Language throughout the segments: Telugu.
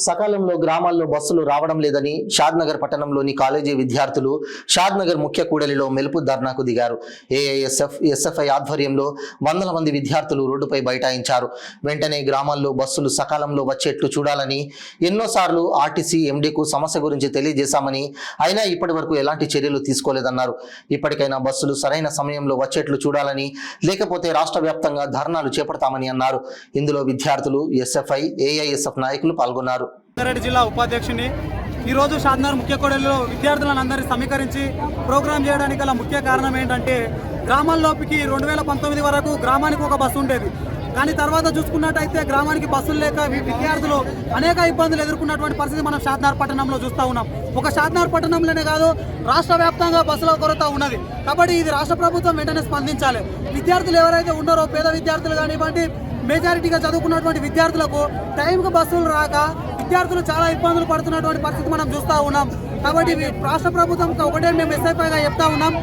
సకాలంలో గ్రామాల్లో బస్సులు రావడం లేదని షాద్నగర్ పట్టణంలోని కాలేజీ విద్యార్థులు షాద్నగర్ ముఖ్య కూడలిలో మెలుపు ధర్నాకు దిగారు. ఏఐఎస్ఎఫ్ ఎస్ఎఫ్ఐ ఆధ్వర్యంలో వందల మంది విద్యార్థులు రోడ్డుపై బైఠాయించారు. వెంటనే గ్రామాల్లో బస్సులు సకాలంలో వచ్చేట్లు చూడాలని ఎన్నోసార్లు ఆర్టీసీ ఎండీకు సమస్య గురించి తెలియజేశామని, అయినా ఇప్పటి వరకు ఎలాంటి చర్యలు తీసుకోలేదన్నారు. ఇప్పటికైనా బస్సులు సరైన సమయంలో వచ్చేట్లు చూడాలని, లేకపోతే రాష్ట్ర వ్యాప్తంగా ధర్నాలు చేపడతామని అన్నారు. ఇందులో విద్యార్థులు, ఎస్ఎఫ్ఐ, ఏఐఎస్ఎఫ్ నాయకులు పాల్గొన్నారు. రంగారెడ్డి జిల్లా ఉపాధ్యక్షుని ఈరోజు షాద్నగర్ ముఖ్య కూడలిలో విద్యార్థులను అందరినీ సమీకరించి ప్రోగ్రాం చేయడానికి గల ముఖ్య కారణం ఏంటంటే, గ్రామాల్లోకి 2019 వరకు గ్రామానికి ఒక బస్సు ఉండేది. కానీ తర్వాత చూసుకున్నట్టయితే గ్రామానికి బస్సులు లేక విద్యార్థులు అనేక ఇబ్బందులు ఎదుర్కొన్నటువంటి పరిస్థితి మనం షాద్నగర్ పట్టణంలో చూస్తూ ఉన్నాం. ఒక షాద్నగర్ పట్టణంలోనే కాదు, రాష్ట్ర వ్యాప్తంగా బస్సుల కొరత ఉన్నది. కాబట్టి ఇది రాష్ట్ర ప్రభుత్వం వెంటనే స్పందించాలి. విద్యార్థులు ఎవరైతే ఉన్నారో, పేద విద్యార్థులు కానివ్వండి, మెజారిటీగా చదువుకున్నటువంటి విద్యార్థులకు టైంకి బస్సులు రాక విద్యార్థులు చాలా ఇబ్బందులు పడుతున్నటువంటి పరిస్థితి మనం చూస్తూ ఉన్నాం. కాబట్టి రాష్ట్ర ప్రభుత్వం ఒకటే మేము ఎస్ఐపైగా చెప్తా ఉన్నాం.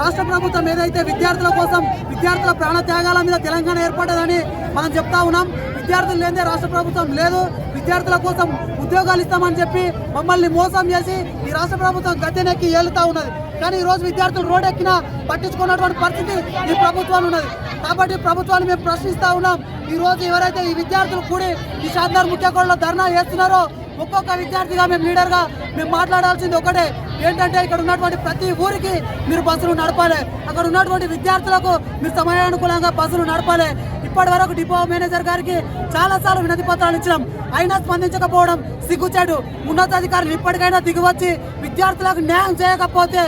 రాష్ట్ర ప్రభుత్వం ఏదైతే విద్యార్థుల కోసం, విద్యార్థుల ప్రాణత్యాగాల మీద తెలంగాణ ఏర్పడ్డదని మనం చెప్తా ఉన్నాం. విద్యార్థులు లేదే రాష్ట్ర ప్రభుత్వం లేదు. విద్యార్థుల కోసం ఉద్యోగాలు ఇస్తామని చెప్పి మమ్మల్ని మోసం చేసి ఈ రాష్ట్ర ప్రభుత్వం గద్దెనెక్కి ఏలుతా ఉన్నది. కానీ ఈరోజు విద్యార్థులు రోడ్ ఎక్కినా పట్టించుకున్నటువంటి పరిస్థితి ఈ ప్రభుత్వాలు ఉన్నది. కాబట్టి ప్రభుత్వాన్ని మేము ప్రశ్నిస్తూ ఉన్నాం. ఈరోజు ఎవరైతే ఈ విద్యార్థులు కూడి ఈ షాద్నగర్ ముఖ్య కూడలిలో ధర్నా చేస్తున్నారో, ఒక్కొక్క విద్యార్థిగా మేము లీడర్గా మేము మాట్లాడాల్సింది ఒకటే ఏంటంటే, ఇక్కడ ఉన్నటువంటి ప్రతి ఊరికి మీరు బస్సులు నడపాలి. అక్కడ ఉన్నటువంటి విద్యార్థులకు మీరు సమయానుకూలంగా బస్సులు నడపాలి. ఇప్పటి వరకు డిపో మేనేజర్ గారికి చాలాసార్లు వినతి పత్రాలు ఇచ్చినాం, అయినా స్పందించకపోవడం సిగ్గుచేటు. ఉన్నతాధికారులు ఇప్పటికైనా దిగివచ్చి విద్యార్థులకు న్యాయం చేయకపోతే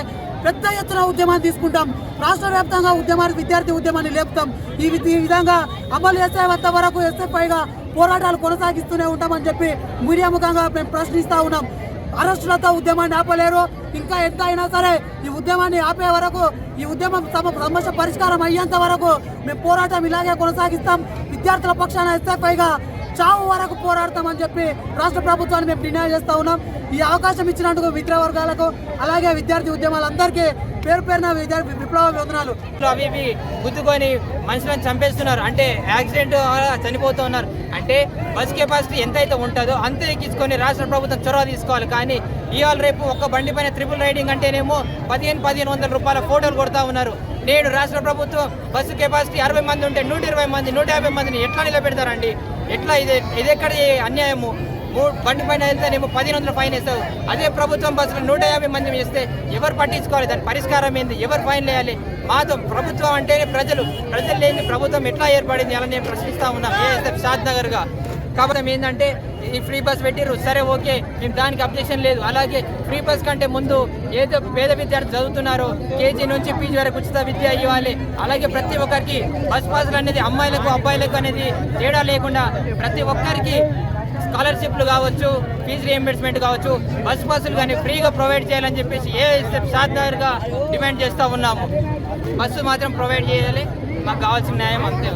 పెద్ద ఎత్తున ఉద్యమాన్ని తీసుకుంటాం. రాష్ట్ర వ్యాప్తంగా విద్యార్థి ఉద్యమాన్ని లేపుతాం. ఈ విధంగా అమలు చేసేంత వరకు ఎస్ఎఫ్ఐగా పోరాటాలు కొనసాగిస్తూనే ఉంటామని చెప్పి మీడియా ముఖంగా మేము ప్రశ్నిస్తూ ఉన్నాం. అరెస్టులతో ఉద్యమాన్ని ఆపలేరు. ఇంకా ఎంత అయినా సరే ఈ ఉద్యమాన్ని ఆపే వరకు, ఈ ఉద్యమం సమస్య పరిష్కారం అయ్యేంత వరకు మేము పోరాటం ఇలాగే కొనసాగిస్తాం. విద్యార్థుల పక్షాన ఎస్ఎఫ్ఐగా చావు వరకు పోరాడతామని చెప్పి రాష్ట్ర ప్రభుత్వాన్ని మేము డిమాండ్ చేస్తూ ఉన్నాం. ఈ అవకాశం ఇచ్చినందుకు మిత్ర వర్గాలకు, అలాగే విద్యార్థి ఉద్యమాలందరికీ పేరు పేరున విప్లవ వందనాలు. అవి గుద్దుకొని మనుషులను చంపేస్తున్నారు. అంటే యాక్సిడెంట్ చనిపోతూ ఉన్నారు. అంటే బస్ కెపాసిటీ ఎంతైతే ఉంటుందో అంతే ఎక్కించుకొని రాష్ట్ర ప్రభుత్వం చొరవ తీసుకోవాలి. కానీ ఇవాళ రేపు ఒక్క బండి పైన ట్రిపుల్ రైడింగ్ అంటేనేమో 1500 రూపాయల ఫోటోలు కొడతా ఉన్నారు. నేడు రాష్ట్ర ప్రభుత్వం బస్సు కెపాసిటీ 60 మంది ఉంటే 120 మంది, 150 మందిని ఎట్లా నిలబెడతారండి? ఎట్లా? ఇది ఎక్కడ అన్యాయము? బండి పైన వెళ్తేనేమో 1500 ఫైన్ వేస్తారు. అదే ప్రభుత్వం బస్సులో 150 మంది వేస్తే ఎవరు పట్టించుకోవాలి? దాని పరిష్కారం ఏంది? ఎవరు ఫైన్ వేయాలి? మాతో ప్రభుత్వం అంటేనే ప్రజలు లేని ప్రభుత్వం ఎట్లా ఏర్పడింది అని నేను ప్రశ్నిస్తా ఉన్నాం ఏఎస్ఎఫ్ షాద్నగర్గా. కాబట్టి ఏంటంటే, ఈ ఫ్రీ బస్ పెట్టిర్రు, సరే ఓకే, మేము దానికి అబ్జెక్షన్ లేదు. అలాగే ఫ్రీ బస్ కంటే ముందు ఏదో పేద విద్యార్థులు చదువుతున్నారో కేజీ నుంచి పీజీ వరకు ఉచిత విద్య ఇవ్వాలి. అలాగే ప్రతి ఒక్కరికి బస్ పాసులు అనేది అమ్మాయిలకు అబ్బాయిలకు అనేది తేడా లేకుండా ప్రతి ఒక్కరికి స్కాలర్షిప్లు కావచ్చు, ఫీజు రియంబర్స్మెంట్ కావచ్చు, బస్ పాసులు కానీ ఫ్రీగా ప్రొవైడ్ చేయాలని చెప్పేసి ఏఎస్ఎఫ్ షాద్నగర్గా డిమాండ్ చేస్తూ ఉన్నాము. బస్సు మాత్రం ప్రొవైడ్ చేయాలి, మాకు కావాల్సిన న్యాయం అంతే.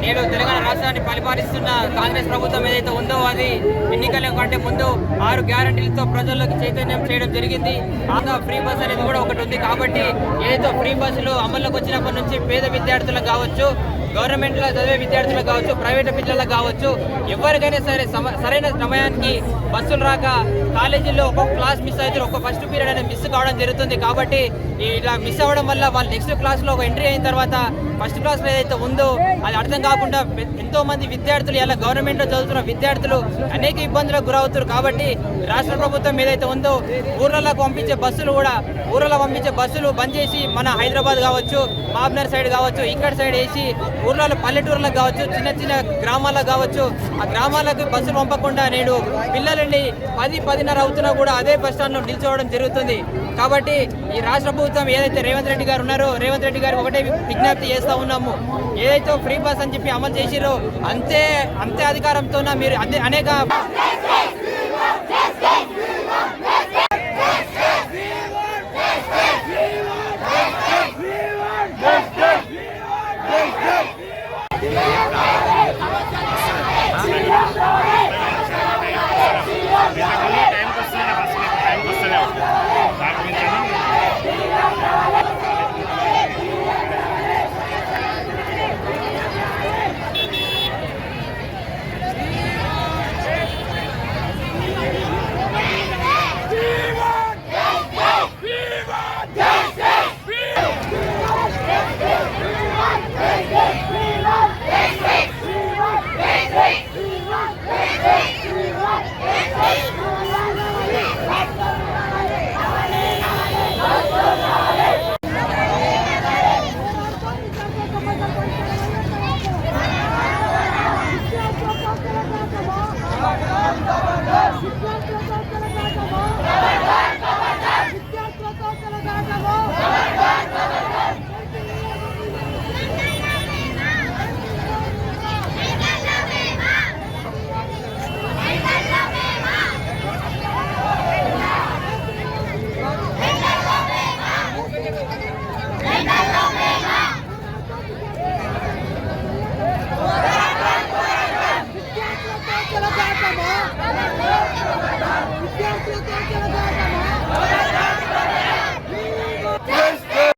నేడు తెలంగాణ రాష్ట్రాన్ని పరిపాలిస్తున్న కాంగ్రెస్ ప్రభుత్వం ఏదైతే ఉందో, అది ఎన్నికల కంటే ముందు 6 గ్యారంటీలతో ప్రజలకు చైతన్యం చేయడం జరిగింది. ఆగా ఫ్రీ బస్ అనేది కూడా ఒకటి ఉంది. కాబట్టి ఏదైతే ఫ్రీ బస్సులు అమల్లోకి వచ్చినప్పటి నుంచి పేద విద్యార్థులకు కావచ్చు, గవర్నమెంట్లో చదివే విద్యార్థులకు కావచ్చు, ప్రైవేట్ పిల్లలకు కావచ్చు, ఎవరికైనా సరే సరైన సమయానికి బస్సులు రాక కాలేజీల్లో ఒక్కొక్క క్లాస్ మిస్ అవుతారు, ఒక్క ఫస్ట్ పీరియడ్ అనేది మిస్ కావడం జరుగుతుంది. కాబట్టి ఇలా మిస్ అవ్వడం వల్ల వాళ్ళు నెక్స్ట్ క్లాస్లో ఒక ఎంట్రీ అయిన తర్వాత ఫస్ట్ క్లాస్లో ఏదైతే ఉందో అది అర్థం కాకుండా ఎంతో మంది విద్యార్థులు ఇలా గవర్నమెంట్లో చదువుతున్న విద్యార్థులు అనేక ఇబ్బందులకు గురవుతారు. కాబట్టి రాష్ట్ర ప్రభుత్వం ఏదైతే ఉందో ఊర్లలోకి పంపించే బస్సులు బంద్ చేసి మన హైదరాబాద్ కావచ్చు, మాబ్నర్ సైడ్ కావచ్చు, ఇక్కడ సైడ్ వేసి ఊర్లలో పల్లెటూర్లకు కావచ్చు, చిన్న చిన్న గ్రామాలకు కావచ్చు, ఆ గ్రామాలకు బస్సులు పంపకుండా నేడు పిల్లలని 10-10:30 అవుతున్నా కూడా అదే బస్ స్టాండ్లో నిల్చోవడం జరుగుతుంది. కాబట్టి ఈ రాష్ట్ర ప్రభుత్వం ఏదైతే రేవంత్ రెడ్డి గారు ఉన్నారో, రేవంత్ రెడ్డి గారు ఒకటే విజ్ఞప్తి చేస్తూ ఉన్నాము, ఏదైతే ఫ్రీ బస్ అని చెప్పి అమలు చేసిరో అంతే అధికారంతో మీరు అనేక